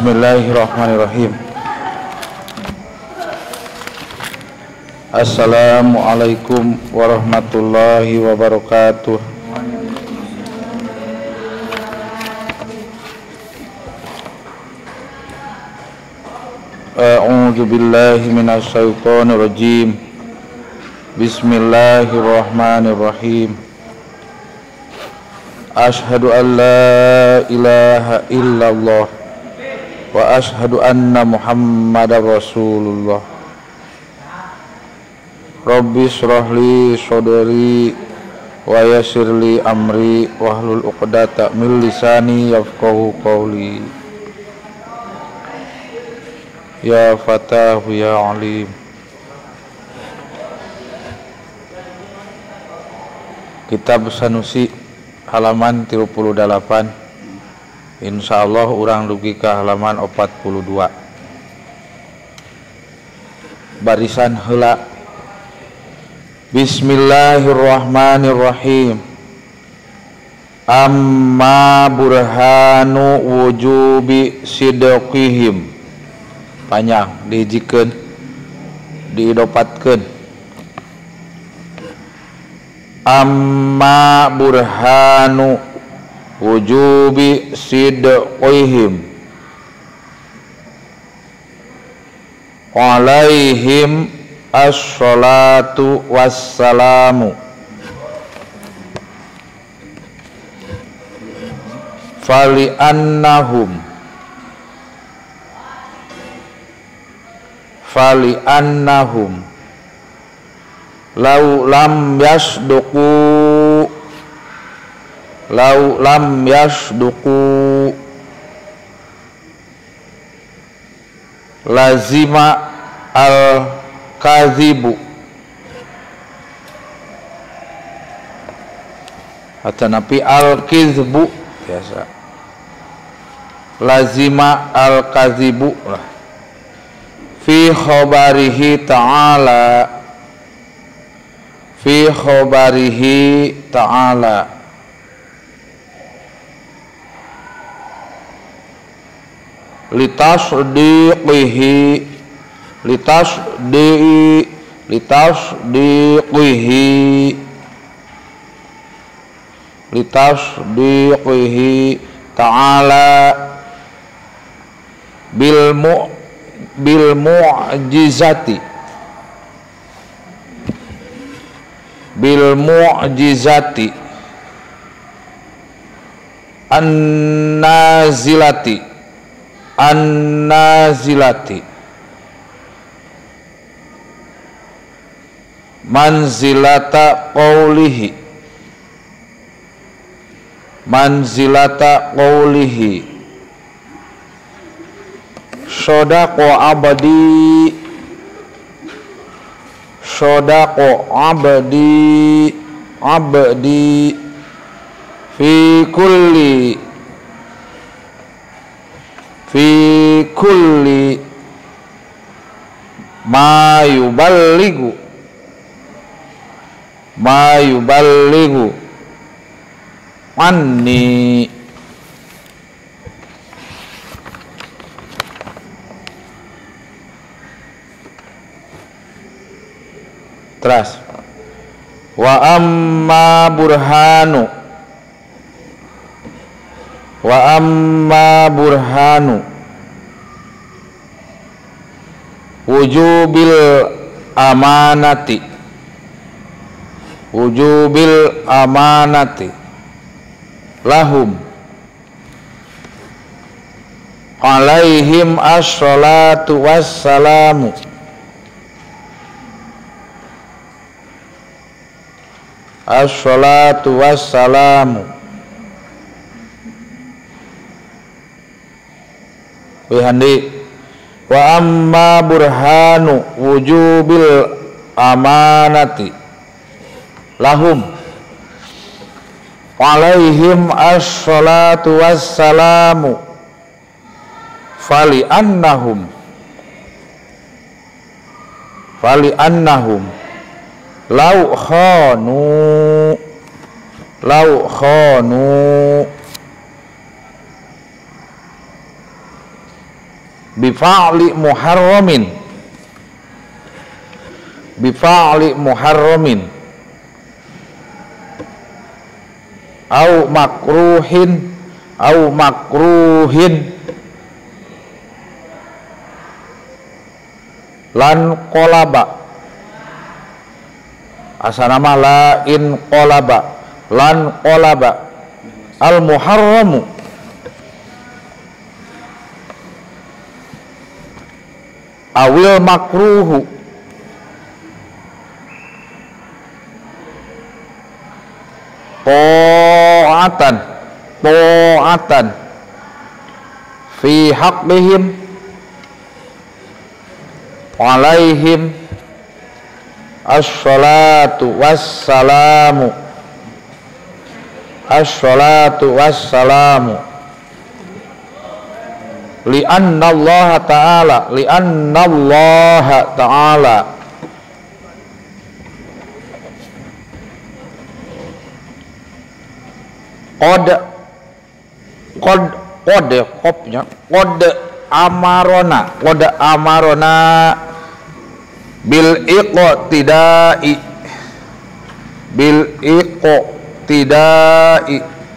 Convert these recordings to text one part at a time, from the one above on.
Bismillahirrahmanirrahim. Assalamualaikum warahmatullahi wabarakatuh. A'udzu billahi minasy syaithanir rajim. Bismillahirrahmanirrahim. Asyhadu an la ilaha illallah wa asyhadu anna Muhammadar Rasulullah. Rabbi shrah li sadri wa yassir li amri wahlul 'uqdatam min lisani yafqahu qawli. Ya Fatahu ya Alim. Kitab Sanusi halaman 38. Insyaallah urang dugi ke halaman 42. Barisan heula. Bismillahirrahmanirrahim. Amma burhanu wujubi sidqihim. Panjang dihijikeun, diidopatkeun. Amma burhanu wujubi sidqihim alaihim as-salatu wassalamu fali annahum lau lam yasduqu lazima al-kazibu atanapi al-kizbu biasa lazima al-kazibu lah fi khabarihi ta'ala litasdiqihi ta'ala bil mu'jizati an-nazilati manzilata qawlihi sodaqo abdi fi kulli ma yuballighu anni. Terus wa amma burhanu wujubil amanati lahum alaihim as-salatu wassalamu wihandi wa amma burhanu wujubil amanati lahum alaihim as-salatu wassalamu fali annahum lau khanu bifa'li muharramin au makruhin lan qolaba asana mah lain qolaba lan qolaba al muharramu awil makruhu ta'atan fi haqqihim alaihim as-salatu wassalamu li'anna Allah ta'ala qad amarona bil iqtida'i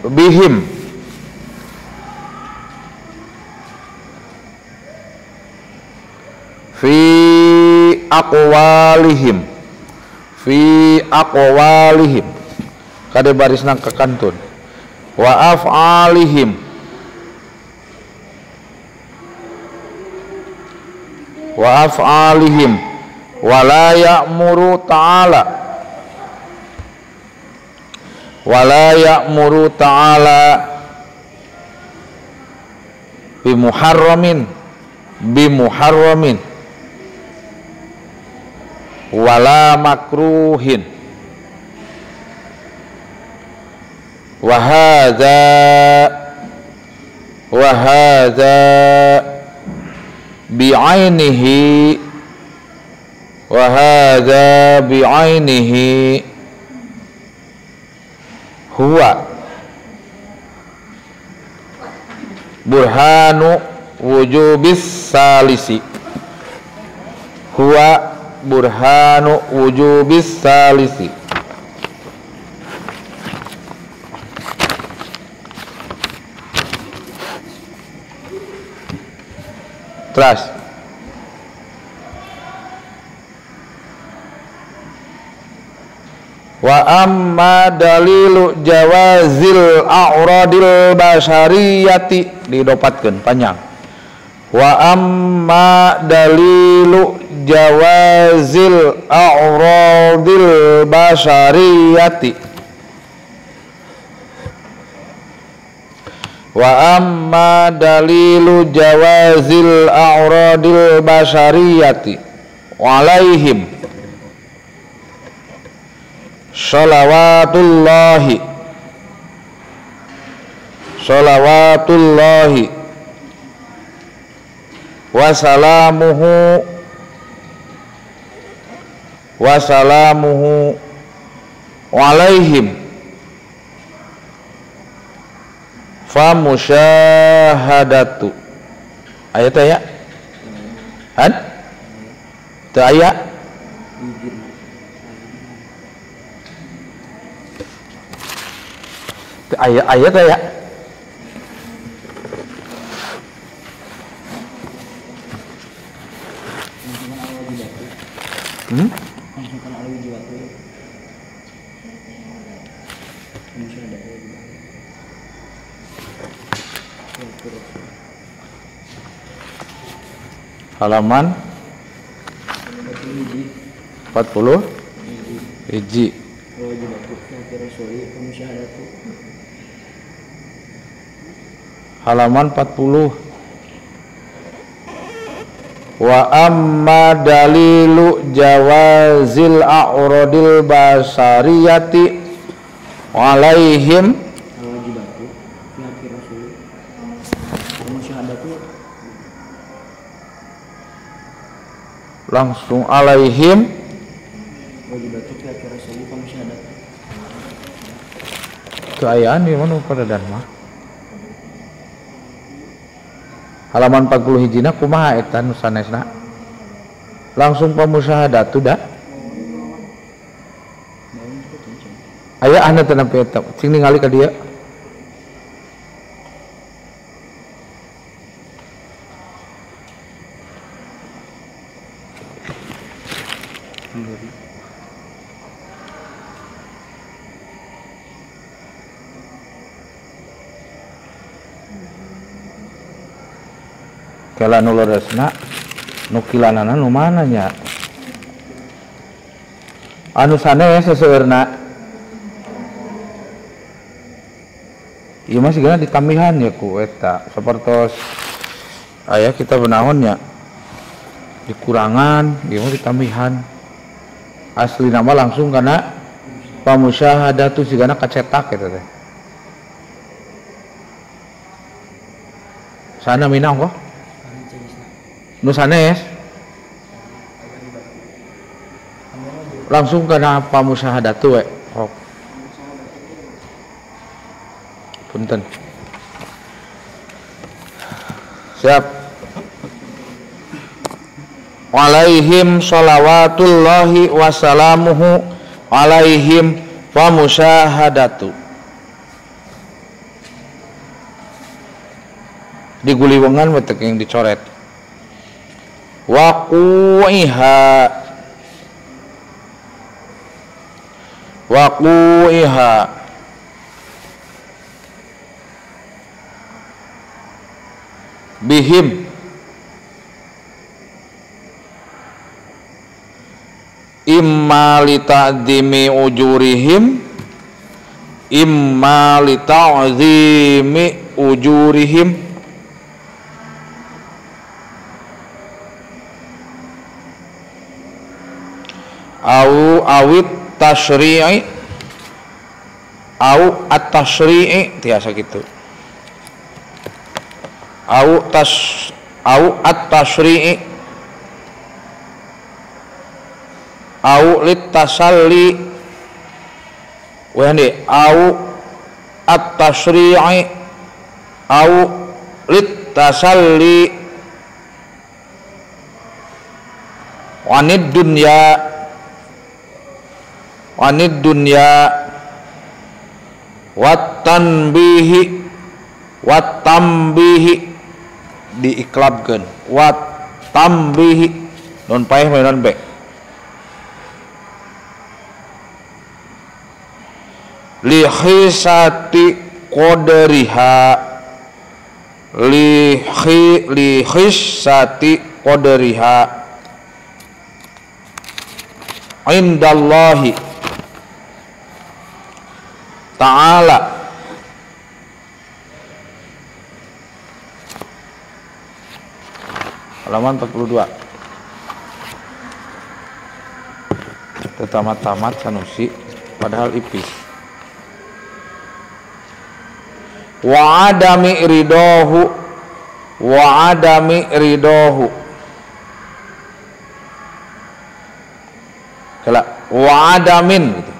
bihim fi aqwalihim kada barisna kakantun wa af'alihim wala ya'muru ta'ala bimuharramin wala makruhin wa hadza bi'ainihi huwa burhanu wujubis salisi terus wa amma dalilu jawazil a'radil basyariyati didopatkeun panjang wa amma dalilu jawazil a'radil basyariyati wa amma dalilu jawazil a'radil basyariyati alaihim salawatullahi wasalamuhu alaihim famusyahadatu ayat ya han teu aya ayat ya halaman 40 hiji halaman 40 wa amma dalilu jawazil a'radil basariyati alaihim langsung alaihim keayaan di mana pada dan mah halaman 40 hijina kumaha eta nu sanesna langsung pamusyahadatu da aya anu teu nepi eta cing ningali ka dieu kala nu leresna nukilanana nu mana nya anu sanes seseueurna ieu mah sigana ditamihan ya ku eta sapertos aya kita benaon nya dikurangan ieu mah ditamihan asli nama langsung kana pamusyahadatu sigana kacetak eta teh sana minang kok nu sanes langsung kana pamusyahadatu we hok punten siap alaihim shalawatullahi wassalamuhu alaihim pamusyahadatu diguliwengan wetek yang dicoret waqu'iha bihim imma li ta'dimi ujurihim imma li ta'zimi ujurihim au awit tasyri'i au at-tasyri'i tiasa gitu au at-tasyri'i au lit tasalli wahdi au at-tasyri'i au lit tasalli wanid dunya wat tanbihi diiklabkeun wat tambihi nun paeh non be li khisati qadriha indallahi ta'ala halaman 42 tamat Sanusi padahal ipis wa adami ridohu kala wa adamin gitu.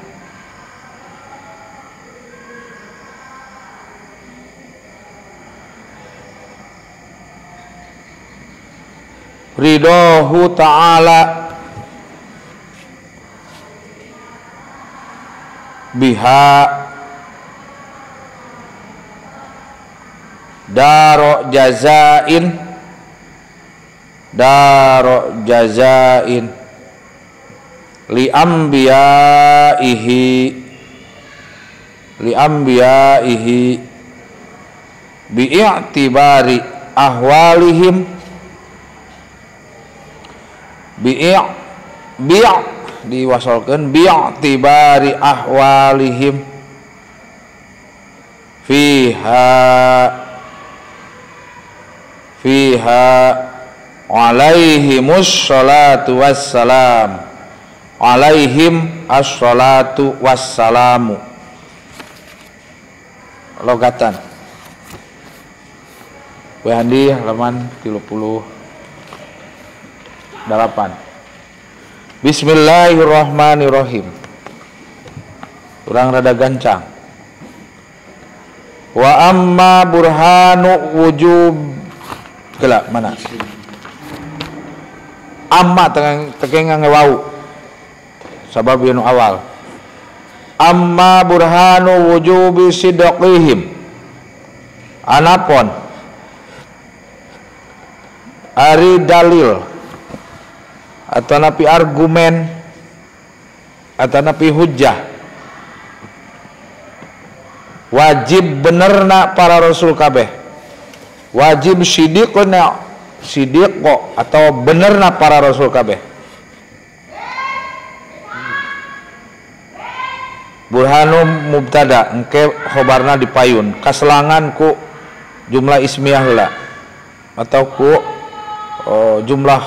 Ridohu ta'ala biha daro jazain li anbiyaihi bi'tibari ahwalihim diwasolkeun bi'tibari ahwalihim fiha alaihimus salatu wassalam alaihim as-salatu wassalamu logatan Wahandi halaman 38 Bismillahirrahmanirrahim urang rada gancang wa amma burhanu Kela mana? Amma tekeng ngewau. Sabab yang awal. Amma burhanu wujubi sidqihim. Anapun ari dalil atau napi argumen atau napi hujjah wajib benerna para rasul kabeh, wajib sidiqna sidiqo atau benerna para rasul kabeh. Burhanum mubtada engke khobarna dipayun kaselangan ku jumlah ismiyah heula atau ku jumlah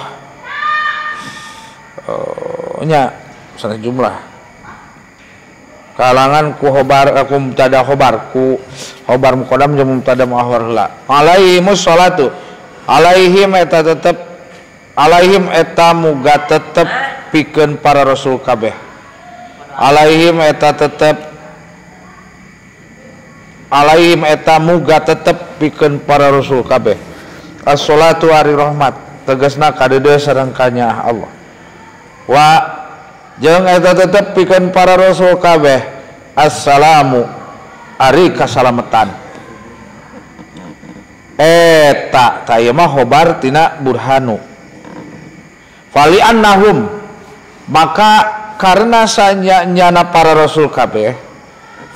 nya sana jumlah kalangan ku khobar aku mubtada khobar ku khobar muqaddam jeung mubtada muakhir heula. Alaihimus sholatu alaihim eta tetep alaihim eta muga tetep pikeun para rasul kabeh. Alaihim eta tetep alaihim eta muga tetep pikeun para rasul kabeh. As-sholatu ari rahmat tegasna kadede sareng kanya Allah. Wa jeung eta tetep pikeun para rasul kabeh assalamu ari kasalametan. Eta taya mah khobar tina burhanu. Fali annahum maka karena sanyana para rasul kabeh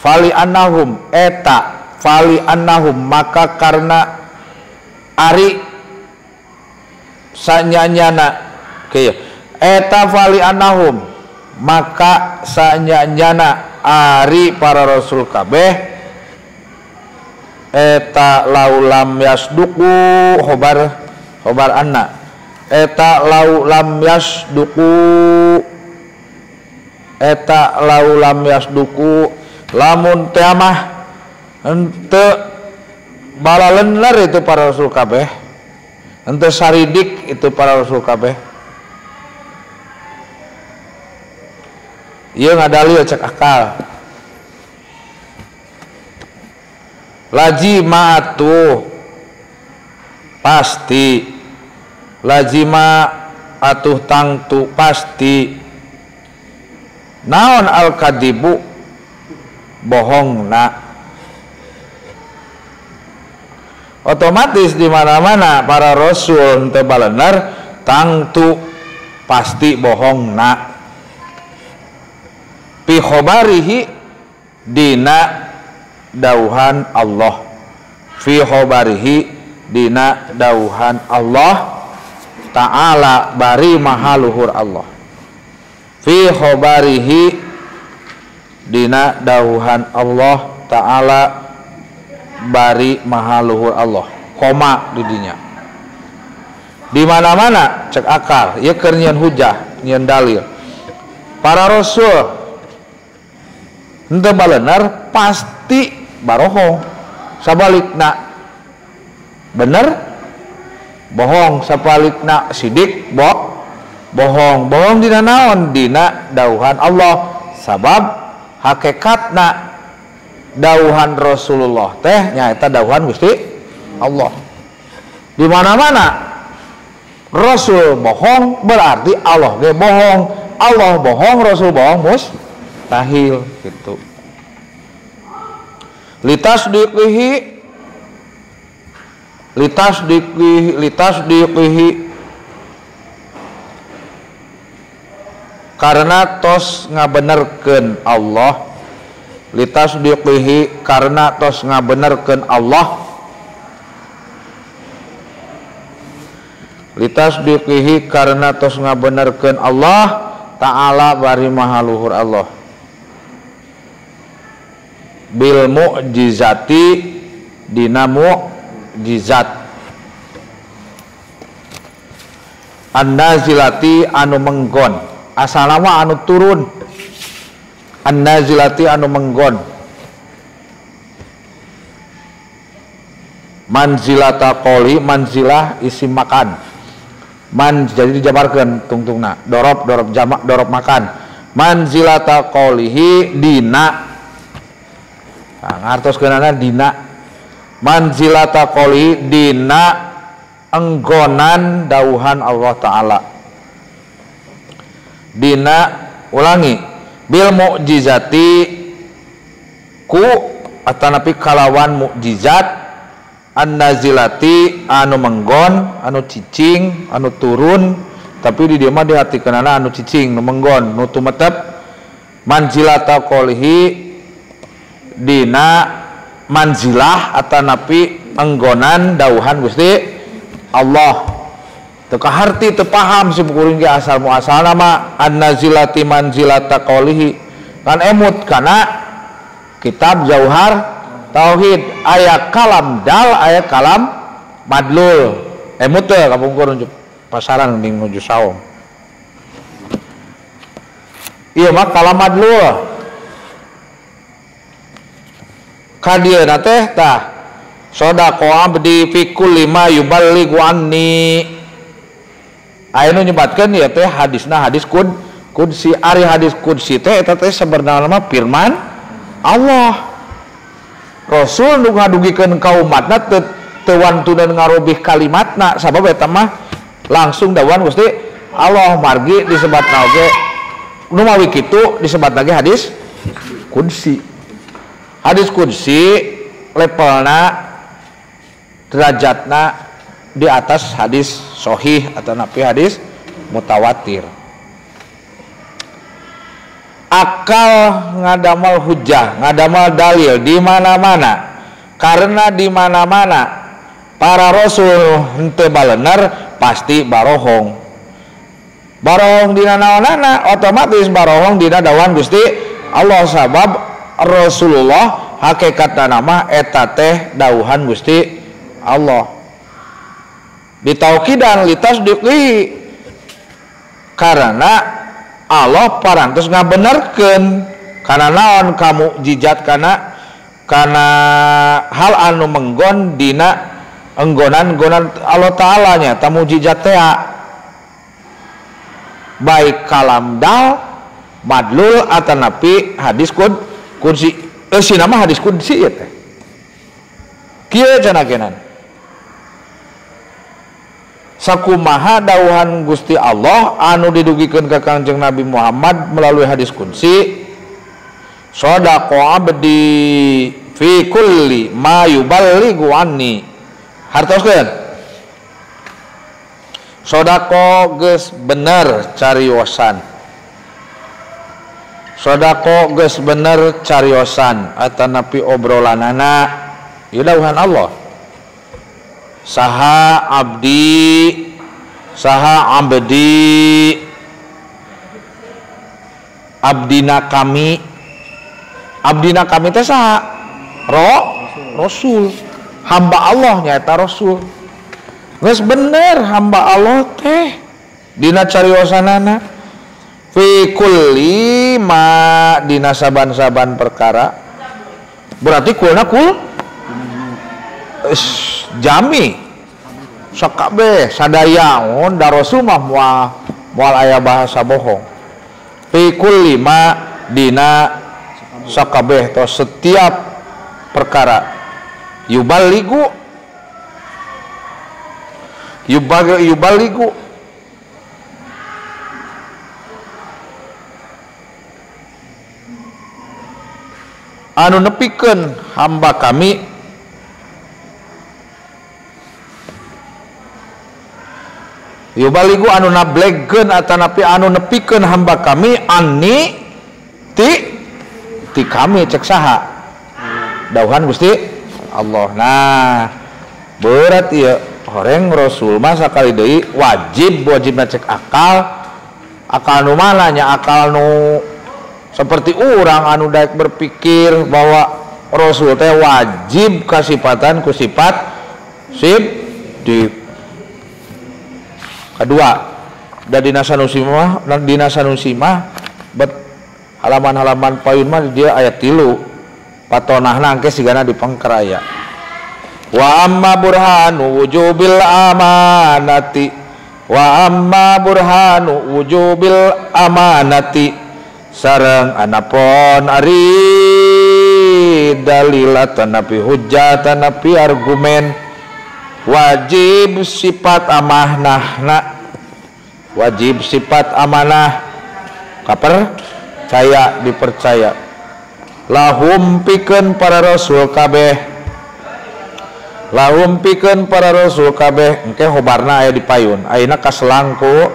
fali annahum eta fali annahum maka karena ari sanyana kaya eta fali annahum maka sanyana ari para rasul kabeh eta laulam yasduku khobar anna eta laulam yasduku eta laulam yasduku lamun teh mah henteu balaleunlar itu para rasul kabeh henteu saridik itu para rasul kabeh. Ieu ngadalil cek akal lajima atuh pasti lajima atuh tangtu pasti naon al-kadibu bohongna otomatis di mana-mana para rasul teu balenar tangtu pasti bohongna fi khobarihi dina dauhan Allah fi khobarihi dina dauhan Allah ta'ala bari mahaluhur Allah fi khobarihi dina dauhan Allah ta'ala bari mahaluhur Allah koma didinya di mana-mana cek akal ya keur nyieun hujah nyieun dalil para rasul henteu balenar pasti barohong sabalikna bener bohong sabalikna sidik bohong dina naon dina dauhan Allah sabab hakikatna dauhan Rasulullah teh nyaeta dauhan Gusti Allah. Di mana-mana Rasul bohong berarti Allah ge bohong, Allah bohong Rasul bohong mustahil gitu. Litasdiqihi karena tos ngabenerkeun Allah litasdiqihi karena tos ngabenerkeun Allah litasdiqihi karena tos ngabenerkeun Allah ta'ala bari mahaluhur Allah bil mu'jizati dina mu'jizat an-nazilati anu menggon asalama anu turun an-nazilati anu menggon manzilata qoli manzilah isim makan man jadi dijabarkeun tungtungna dorob jamak dorob makan manzilata qolihi dina ngartoskeunana dina manzilata qoli dina enggonan dauhan Allah Ta'ala dina ulangi bil mu'jizati ku atanapi kalawan mukjizat an-nazilati anu menggon anu cicing anu turun tapi di dieu mah dihatikeunana anu cicing nu menggon nu tumetep manzilata qolihi dina manzilah atanapi enggonan dauhan Gusti Allah teu kaharti teu paham si kuring ge asal muasal nama an-nazilati manzilata qolihi kan emut kana kitab Jauhar Tauhid aya kalam dal aya kalam madlul emut teh kapungkur nuju pasaran ning nuju saom ieu mah kalam madlul kadieuna teh tah sodaqo abdi fi kulli ma yuballighu anni aya nu nyebatkeun ieu teh hadisna hadis qudsi ari hadis qudsi teh eta teh sebenarna mah firman Allah Rasul nu ngadugikeun ka umatna teu wantunan ngarobih kalimatna sabab eta mah langsung dawan Gusti Allah margi disebatna oge nu mawi kitu disebatna ge hadis qudsi hadis qudsi levelna derajatna di atas hadis sahih atau napi hadis mutawatir akal ngadamal hujjah ngadamal dalil di mana-mana karena di mana-mana para rasul henteu balener pasti barohong dina naonana otomatis barohong dina dawan Gusti Allah sabab Rasulullah hakikatna nama eta teh dauhan Gusti Allah ditaukidan litasdiqi karena Allah parantos ngabenerkeun kana naon kamu jijat kana hal anu menggon dina enggonan-enggonan Allah Ta'ala nya tamu jijat teh baik kalam dal madlul atanapi hadis qudsi nama hadis qudsi ya teh kieu canakenan sakumaha dauhan Gusti Allah anu didugikeun ka Kangjeng Nabi Muhammad melalui hadis qudsi sodaqo abdi fi kulli ma yuballighu anni hartoskeun sodaqo geus bener cariosan sodaqo geus bener cariosan atanapi obrolanana ieu dauhan Allah saha abdi abdina kami teh saha rasul hamba Allah nyaeta rasul geus bener hamba Allah teh dina cariosanana fi kulli ma dina saban-saban perkara berarti kulna kul jami sakabeh sadaya da rasul mah moal aya bahasa bohong fi kulli ma dina sakabeh atau setiap perkara yuballigu anu nepikeun hamba kami yubaligu anu nablegkeun atanapi anu nepikeun hamba kami anni ti kami cek saha dauhan Gusti Allah. Nah berat ieu horeng Rasul mah sakali deui wajibna cek akal nu mana nya akal nu seperti urang anu daek berpikir bahwa Rasul teh wajib kasifatan ku sifat di kedua da dina sanusi mah bet halaman-halaman payun mah dia ayat 3 patonahna engke sigana dipengkeraya wa amma burhanu wujubil amanati sareng anapun ari dalilatan napi hujjatan napi argumen wajib sifat amanahna, wajib sifat amanah kapercaya dipercaya lahum pikeun para rasul kabeh, lahum pikeun para rasul kabeh engke khobarna aya di payun ayeuna kaselangku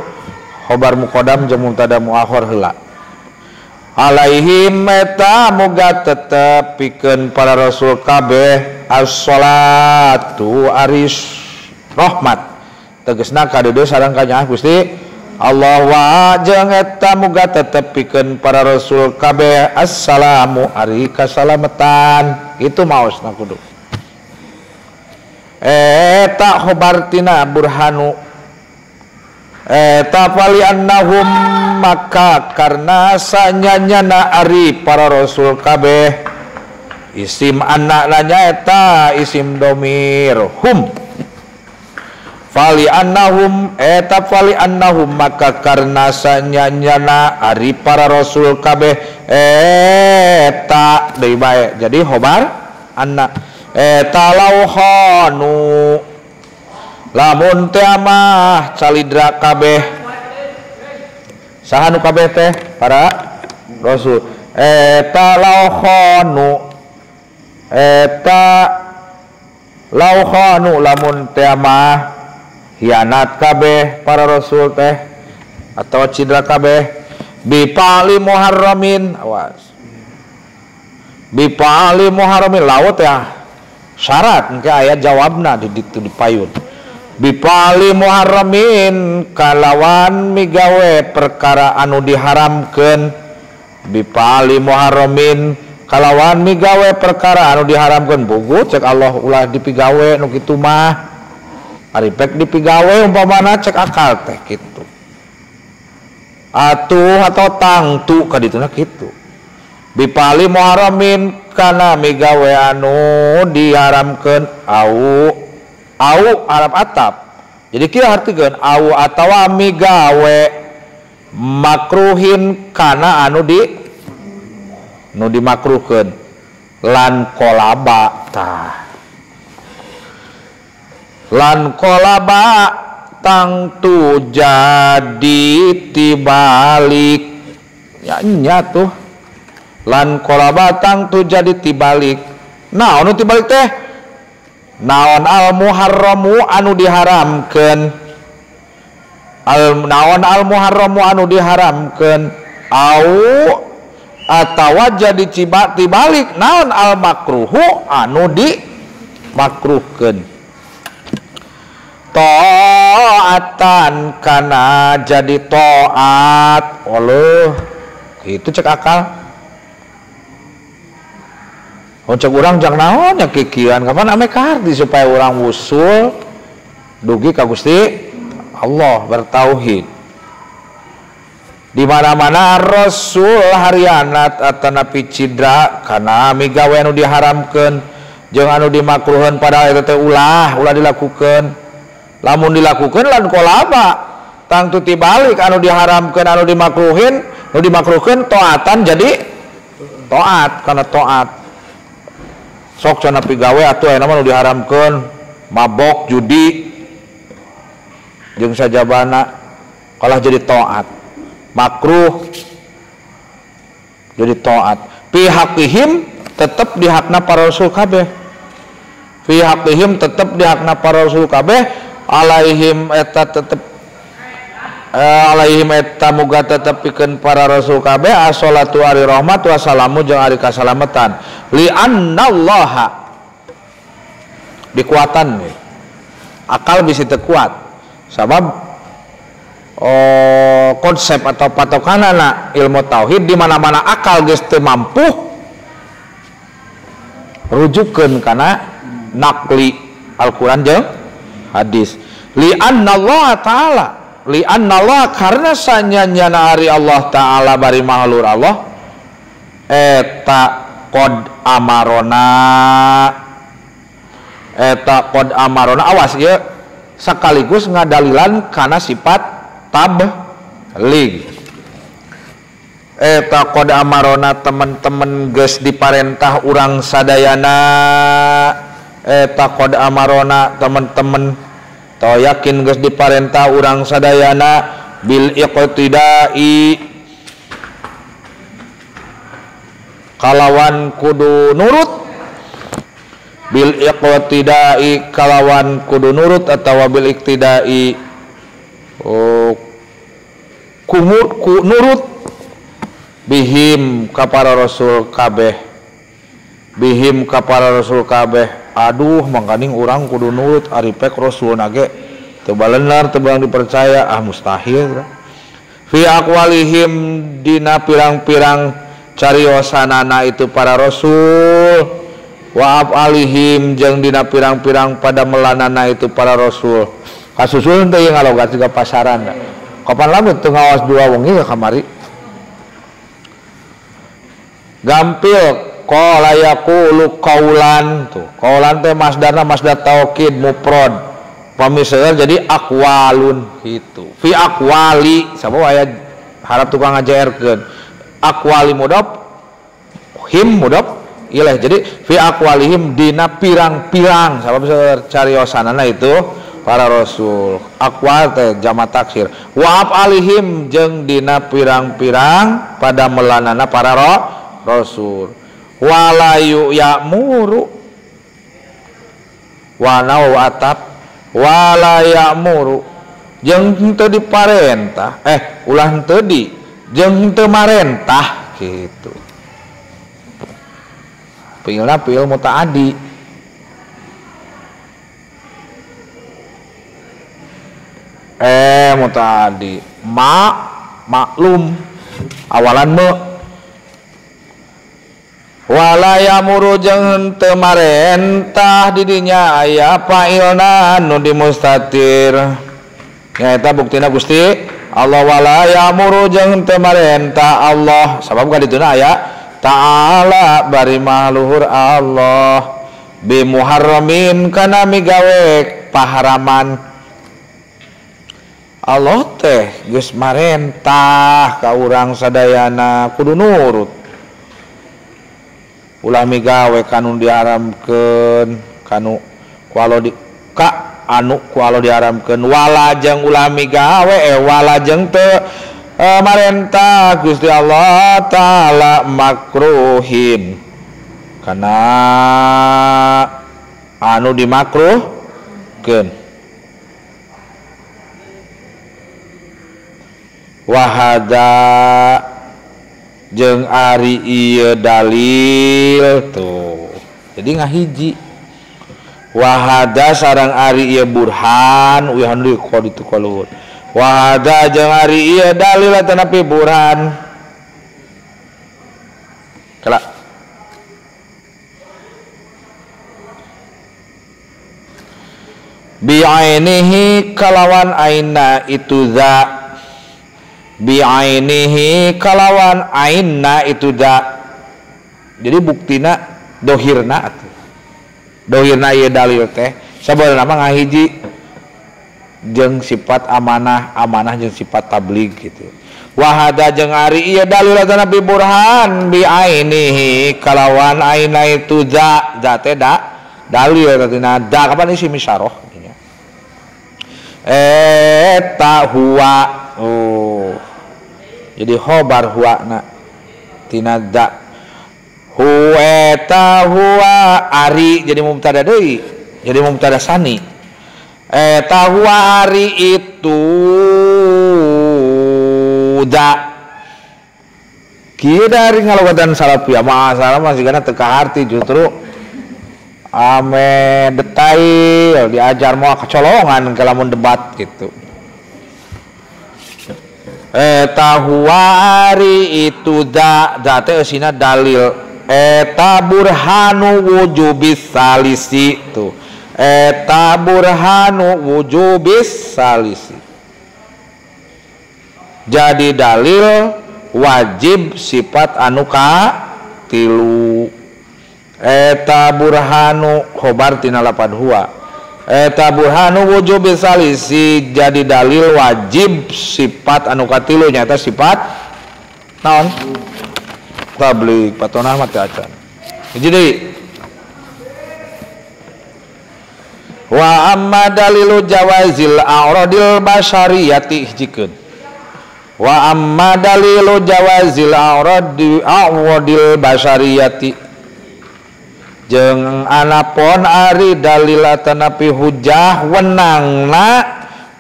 khobar muqaddam jeung mubtada muakhir heula alaihim eta muga tetep pikeun para rasul kabeh as-shalatu aris rahmat tegasna kadeudeus sareng kanyaah Gusti Allah wa jeung eta muga tetep pikeun para rasul kabeh assalamu ari kasalamatan itu maosna kudu eta khobar tina burhanu eta fali annahum maka karna sanyanyana ari para rasul kabeh isim anak nyaeta isim domir hum fali annahum eta fali annahum maka karna sanyanyana ari para rasul kabeh eta deui bae jadi khobar anak eta lauhanu lamun teh mah calidra kabeh saha nu kabeh teh para rasul eta lauhanu eta lauhanu lamun teh mah hianat kabeh para rasul teh atau cidra kabeh bipali muharramin awas bipali muharramin laut ya syarat engke aya jawabna di ditu di payun bipali muharramin kalawan migawe perkara anu diharamkeun bipali muharramin kalawan migawe perkara anu diharamkeun bugu cek Allah ulah dipigawe nu kitu mah ari pek dipigawe umpamana cek akal teh kitu atuh atau tangtu ka dituna kitu bipali muharramin kana migawe anu diharamkeun au Arab atap jadi kieu hartikeun au atawa migawe makruhin kana anu dimakruhkeun lan kolaba tah lan kolaba tangtu jadi tibalik ya nya tuh lan kolaba tangtu jadi tibalik nah anu tibalik teh naon al muharramu anu diharamkeun naon al muharramu anu diharamkeun au atawa jadi tibalik naon al makruhu anu dimakruhkeun taatan kana jadi taat Allah itu cek akal cek urang jang naon nya kikieuan kapan ame kardi supaya urang wusul dugi ka Gusti Allah bertauhid di mana-mana rasul harianat atanapi cidra kana migawe anu diharamkeun jeung anu dimakruheun padahal eta teh ulah dilakukeun lamun dilakukeun lan kolaba tangtu tibalik anu diharamkeun anu dimakruhkeun taatan jadi taat kana taat sok cenah pigawe atuh aya mah nu diharamkeun mabok judi jeung sajabana kalah jadi taat makruh jadi taat fi haqihim tetep di hakna para rasul kabeh fi haqihim tetep di hakna para rasul kabeh alaihim eta tetep alaihim eta muga tetep pikeun para rasul kabeh as-shalatu ari rahmat wa salamu jeung ari kasalamatan li annallaha dikuatan akal bisa teu kuat sabab konsep atau patokanana ilmu tauhid di mana-mana akal geus teu mampu rujukeun kana naqli Al-Qur'an jeung hadis li annallaha ta'ala li annallaha karna sanyanyana ari Allah ta'ala bari mahlur Allah eta qad amarona awas ya sekaligus ngadalilan kana sifat tablig eta qad amarona teman-teman geus diparentah urang sadayana eta qad amarona teman-teman teu yakin geus diparentah urang sadayana bil iqtidai kalawan kudu nurut bil iqtidai kalawan kudu nurut atawa bil iqtidai nurut bihim ka para rasul kabeh bihim ka para rasul kabeh. Aduh mangkaning urang kudu nurut ari pek rasul nage teu balenar teu barang dipercaya mustahil. Fi aqwalihim dina pirang-pirang cariosanana itu para rasul wa afalihim jeung dina pirang-pirang pada melanana itu para rasul. Kasusul teh ngalogat juga pasaran. Kapan lamun teu ngawas dua wengi ka kamari. Gampil qala yaqulu qaulan tuh. Qaulan teh masdarna masdar taukid mufrad. Pamiseul jadi aqwalun gitu. Fi aqwali sabab aya harap tukang ngajaerkeun. Aqwali mudhaf him mudhaf ilaih. Jadi fi aqwalihim dina pirang-pirang sabab cariosanana itu para rasul. Aqwal teh jamak taksir. Wa afalihim jeung dina pirang-pirang pada melanana para rasul. Walayu ya'muru wanau atap wala ya'muru jeung teu diparentah ulah teu di jeung teu marentah gitu. Fiilna fiil mutaaddi mutaaddi maklum awalan me wala yamuru jeung teu marentah di dinya aya fa'ilna nu dimustatir nyaeta buktina Gusti Allah. Wala yamuru jeung teu marentah Allah sabab kadituna aya ta'ala bari maluhur Allah bi muharramin kana migawe paharaman. Allah teh geus marentah ka urang sadayana kudu nurut ulah migawe kanu diharamkeun kanu kualo di ka anu kualo diharamkeun wala jeung ulah migawe wala jeung teu marentah Gusti Allah taala makruhin kana anu dimakruhkeun. Wahada jeung ari ieu dalil tuh jadi ngahiji wahada sareng ari ieu burhan uyahan deui ku ditu kaluhur wahada jeung ari ieu dalil tanapi burhan kala bi ainihi kalawan aina itu za bi'ainihi kalawan ainna itu da jadi buktina dohirna ieu dalil teh sabenerna mah ngahiji jeung sifat amanah jeung sifat tabligh gitu. Wahada jeung ari ieu dalil nabi burhan bi'ainihi kalawan aina itu da teh da dalil artina da kapan isim isyarah eta huwa jadi khobar huwa na tina da huwa eta huwa ari jadi mubtada deui jadi mubtada sani eta huwa ari itu da kieu dari ngalogatan salafiyah masalah masih kana teu kaharti justru ame detail diajar mau kecolongan ke lamun debat gitu. Eta huwa ari itu da teh eusina dalil eta burhanu wujubis salisi tuh eta burhanu wujubis salisi jadi dalil wajib sifat anu ka tilu eta burhanu khobar tina lapad huwa eta burhanu wujubi salisi jadi dalil wajib sifat anu katilu nyata sifat naon tabligh patonah mah teu acan. Jadi Wa amma dalilu jawazil a'radil basyariyati hijikeun. Wa amma dalilu jawazil a'radil basyariyati jeung anapun ari dalilatana pi hujah wenangna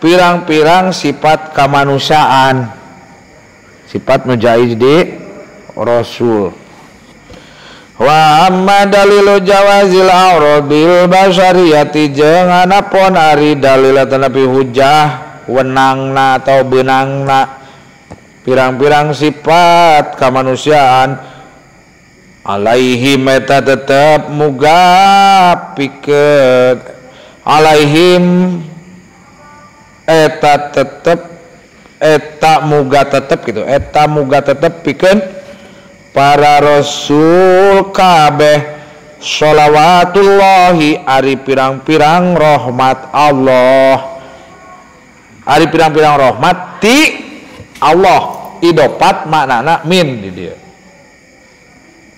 pirang-pirang sifat kamanusiaan, sifat mujaiz di Rasul. Wa amma dalilu jawazil a'radil basyariyati jeung anapun ari dalilatana pi hujah wenangna atau beunangna pirang-pirang sifat kamanusiaan alaihim eta tetep muga pikeun alaihim eta tetep eta muga tetep gitu eta muga tetep pikeun para rasul kabeh sholawatullahi ari pirang-pirang rahmat Allah ari pirang-pirang rahmat ti Allah idopat maknana min di dia.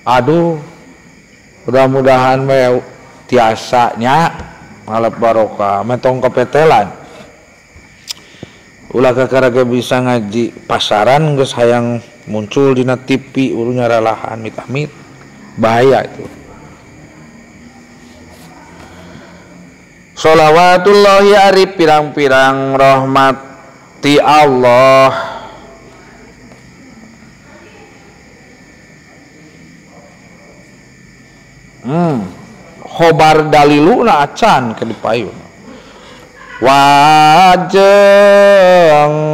Aduh mudah-mudahan me tiasanya ngalap barokah metong kepetelan ulah kakaraga bisa ngaji pasaran geus hayang muncul dina TV urunya relahan mit-amit bahaya itu. Sholawatullahi ari pirang-pirang rahmati Allah khobar daliluna acan ke dipayun wajeng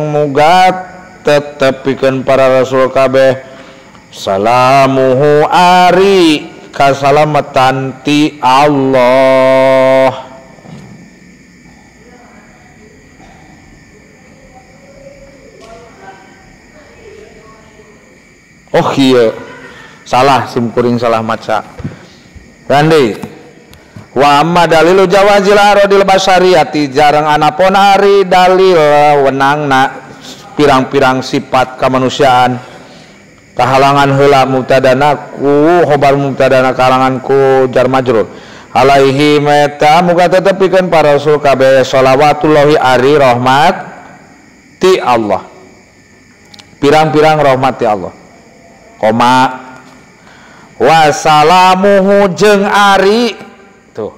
muga tetepikeun para rasul kabeh salamuhu ari kasalamatan ti Allah. Oh iya salah simkuring salah maca Randi. Wa amma dalilu jawazil aradil basyariyati jarang anapun ari dalil wenangna pirang-pirang sifat kemanusiaan kahalangan heula mubtadana ku khobar mubtadana kahalangan ku jar majrur alaihi meta muga tetepikeun para rasul kabeh sholawatullahi ari rahmat ti Allah pirang-pirang rahmat ti Allah koma wasalamuhu jeung ari tuh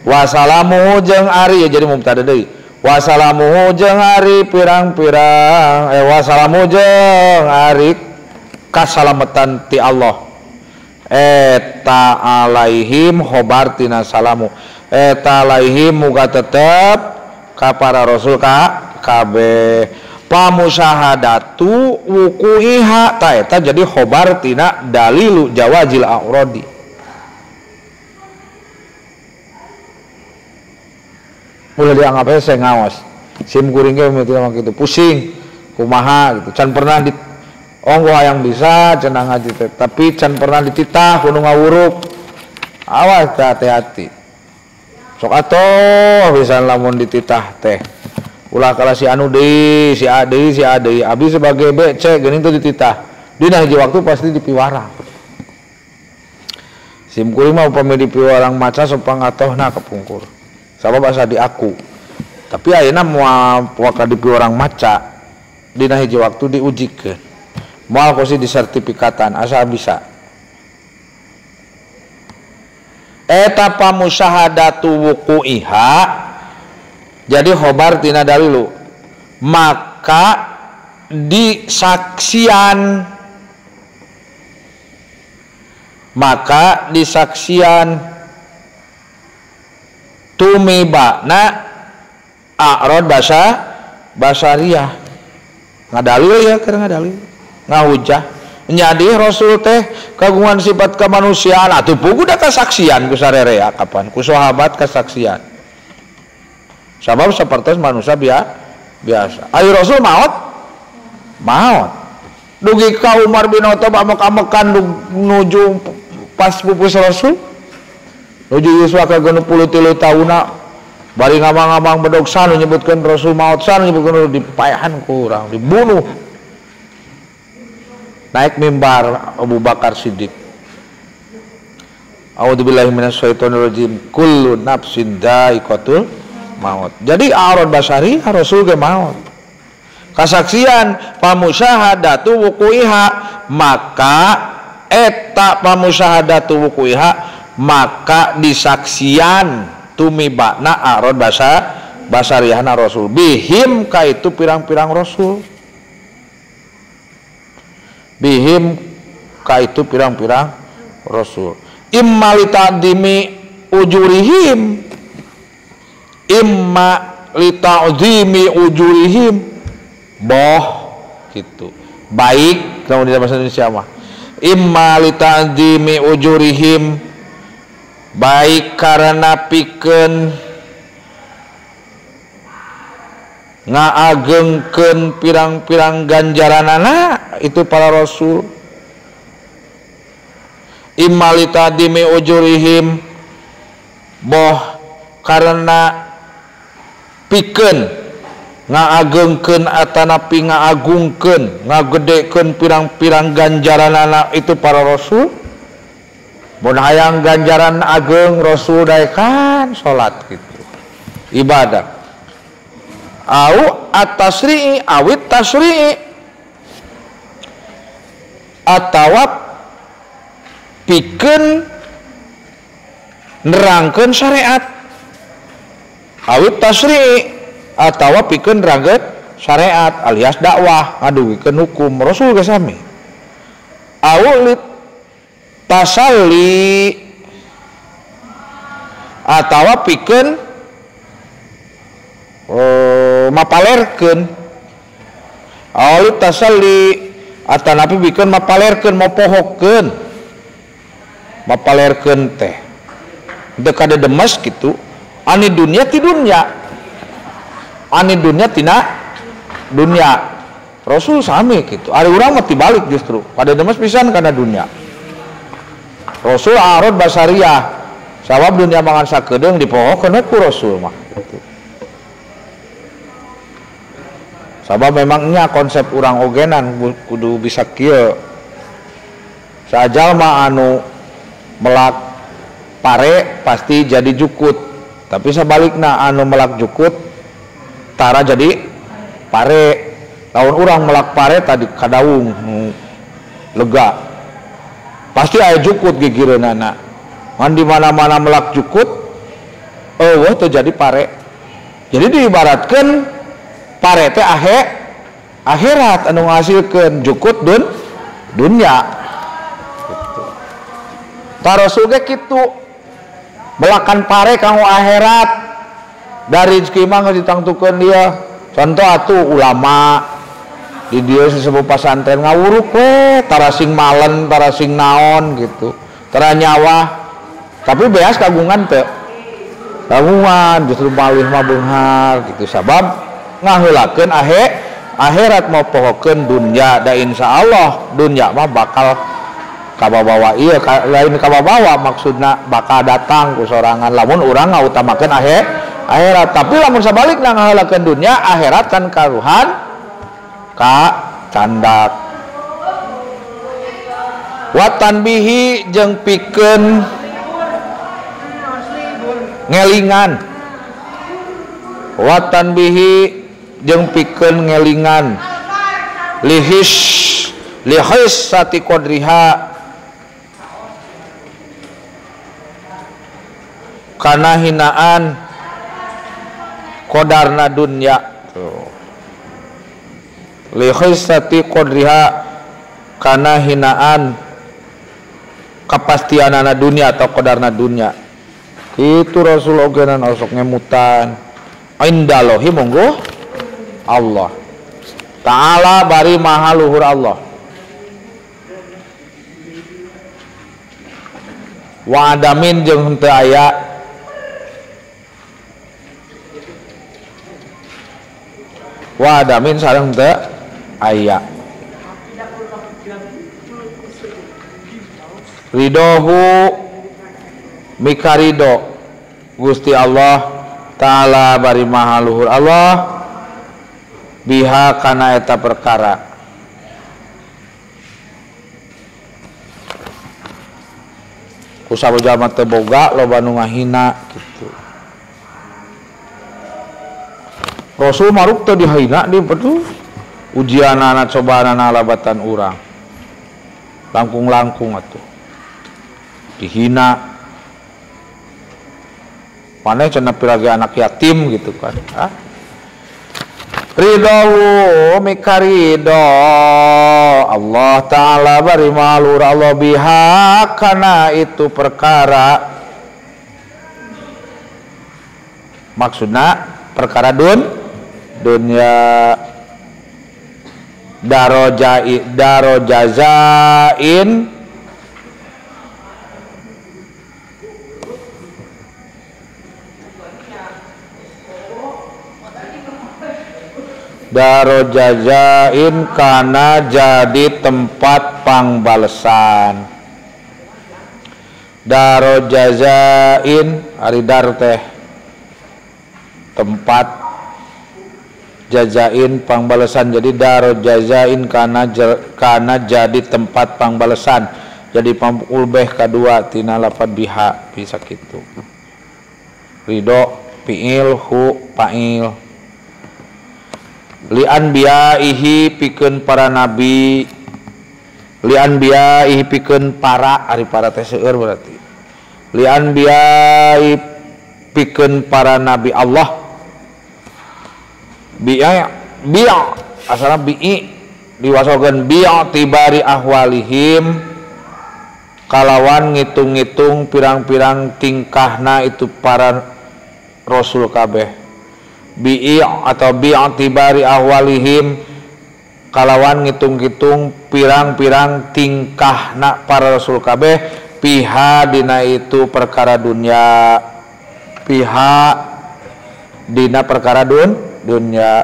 wasalamuhu jeung ari ya jadi mubtada deui wasalamuhu jeung ari pirang-pirang wasalamuhu jeung ari kasalamatan ti Allah eta alaihim khobar tina salamu eta alaihim muga tetep ka para rasul ka kabeh pamusyahadatu wuku'iha ta eta jadi khobar tina dalilu jawazil a'radi. Mulai dianggap saya ngawas sim kuring ge mah kitu pusing kumaha gitu can pernah di onggo hayang bisa cenah ngaji teh tapi can pernah dititah kudu ngawurup awas hati-hati sok atoh bisa lamun dititah teh ulah kala si anu deui si A deui abdi sebagai BC geuning teh dititah dina hiji waktu pasti dipiwarang sim kuring mah upami dipiwarang maca sopang atohna kepungkur sabab asa di aku tapi ayeuna moal waka dipiwarang maca dina hiji waktu diujikeun moal kosi disertifikatan asa bisa eta pamusyahadatu wuku'iha jadi khobar tina dalilu maka disaksian tumibana a'rad basyariyah ngadalil ya keur ngadalil ngahujah jadi rasul teh kagungan sifat kemanusiaan atuh puguh da kasaksian ku sarerea kapan ku sahabat kasaksian sabab sapertos manusia biasa ayo rasul maot dugi ka Umar bin Khattab amek-amekan nuju pas pupus rasul nuju yuswa ka 63 tauna bari ngamang-ngamang bedogsa nyebutkeun rasul maot san nyebutkeun dipayahan ku urang dibunuh naik mimbar Abu Bakar Siddiq A'udzubillahi minasyaitonirrajim. Kullu nafsin dha'iqatul maut. Jadi a'rad basari rasul ge maut. Kasaksian pamusyahadatu wuku'iha, maka eta pamusyahadatu wuku'iha, maka disaksian tumibana a'rad basariyahna rasul bihim ka itu pirang-pirang rasul, bihim ka itu pirang-pirang rasul. Imma lita'dimi ujurihim, imma lita'dimi ujurihim, boh gitu. Baik kalau di bahasa Indonesia mah. Imma lita'dimi ujurihim, baik karena pikeun ngaagengkeun pirang-pirang ganjaranana itu para rasul. Immalita dimi ujurihim, boh karena pikeun ngaagengkeun atanapi ngaagungkeun ngagedekeun pirang-pirang ganjaranana itu para rasul. Mun hayang ganjaran ageng rasul daekan salat gitu, ibadah. Au at-tasri'i awit tasri'i, atawa pikeun nerangkeun syariat. Awit tasri'i atawa pikeun nerangkeun syariat alias dakwah ngaduwikeun hukum rasul ge sami. Au tasalli atawa pikeun mapalerkeun. Au tasalli atanapi pikeun mapalerkeun mopohokeun, mapalerkeun teh teu kada demes kitu. Ani dunya ti dunya, ani dunya tina dunya. Rasul sami kitu. Ari urang mah tibalik justru kada demes pisan kana dunya. Rasul a'rad basariyah, sabab dunya mangan sakedeung dipohokeun ku rasul mah gitu. Sabab memangnya konsep urang ogenan kudu bisa kieu. Sajalma anu melak pare pasti jadi jukut, tapi sebaliknya anu melak jukut tara jadi pare. Lamun urang melak pare tadi kadaung lega, pasti aya jukut gigireunana. Man di mana-mana melak jukut eueuh teu jadi pare. Jadi diibaratkeun pare teh akhirat anu ngahasilkeun jukut dunya gitu. Rasul ge kitu belakan pare kanggo akhirat, dari rezeki mah geus ditangtukeun dia. Contoh atuh ulama di dieu sesepuh pasantren ngawuruk we tara sing malen tara sing naon gitu, tara nyawa tapi beas kagungan teu kagungan, justru malih mah beunghar gitu. Sabab ngaheulakeun akhirat mau pohokeun dunya, da insyaallah dunya mah bakal kababawa ieu lain kababawa, maksudna bakal datang ku sorangan lamun urang ngautamakeun akhirat. Tapi lamun sabalikna ngaheulakeun dunya, akhirat kan karuhan ka candak. Wa tanbihi jeung pikeun ngelingan, wa tanbihi jeung pikeun ngelingan lihis sati qadriha kana hinaan qadarna dunya. Lihis sati qadriha kana hinaan kapastianana dunya atau qadarna dunya. Itu Rasul ogenan osok ngemutan indallahi monggo Allah Ta'ala bari maha luhur Allah. Wa adamin jeung henteu aya wa adamin sareng henteu aya ridohu mikarido Gusti Allah Ta'ala bari maha luhur Allah biha kana eta perkara. Usaha jalma teu boga loba nu ngahina gitu. Rasul maruk teu dihina di betul ujianana cobaanana labatan urang. Langkung-langkung atuh. Dihina. Paneh cenah piragi anak yatim gitu kan. Ridho mika ridho Allah Ta'ala bari malur Allah biha kana itu perkara maksudna perkara dunya daro jazain daro jazain kana jadi tempat pangbalesan. Daro jazain ari dar teh tempat jazain pangbalesan, jadi daro jazain kana jadi tempat pangbalesan, jadi pamul beh kadua tina lafad biha bisa kitu. Ridho fiil hu fa'il li anbiyaihi pikeun para nabi, li anbiyaihi pikeun para ari para teh seueur berarti li anbiyai pikeun para nabi Allah bi'a asalna bi'i diwasokeun bi'a tibari ahwalihim kalawan ngitung-ngitung pirang-pirang tingkahna itu para rasul kabeh. Bi'i atau bi'atibari ahwalihim kalawan ngitung-ngitung pirang-pirang tingkahna para rasul kabeh piha dina itu perkara dunya, piha dina perkara dunya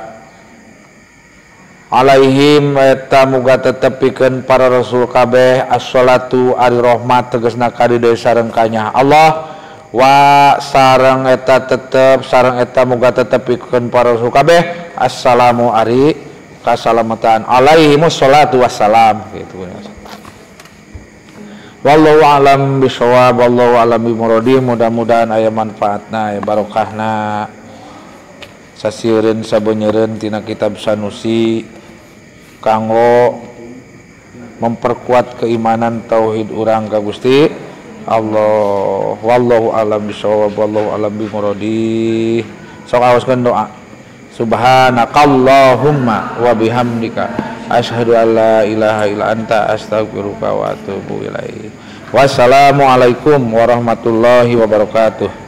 alaihim eta muga tetepikeun para rasul kabeh as-shalatu ari rahmat tegasna ka di sareng kanya Allah wa sareng eta tetep sareng eta muga tetepikeun para rasul kabeh assalamu ari kasalamatan alaihimus sholatu wassalam gitu. Wallahu alam bisawab, wallahu alam bimuradi. Mudah-mudahan aya manfaatna aya barokahna sasieun sabeuneureun tina kitab Sanusi kanggo memperkuat keimanan tauhid urang ka Gusti Allah. Wallahu alam bisawab, wallahu alam bimuradi. Sok awaskeun doa. Subhanakallahumma wa bihamdika asyhadu an la ilaha illa anta astaghfiruka wa atubu ilaik. Wassalamualaikum warahmatullahi wabarakatuh.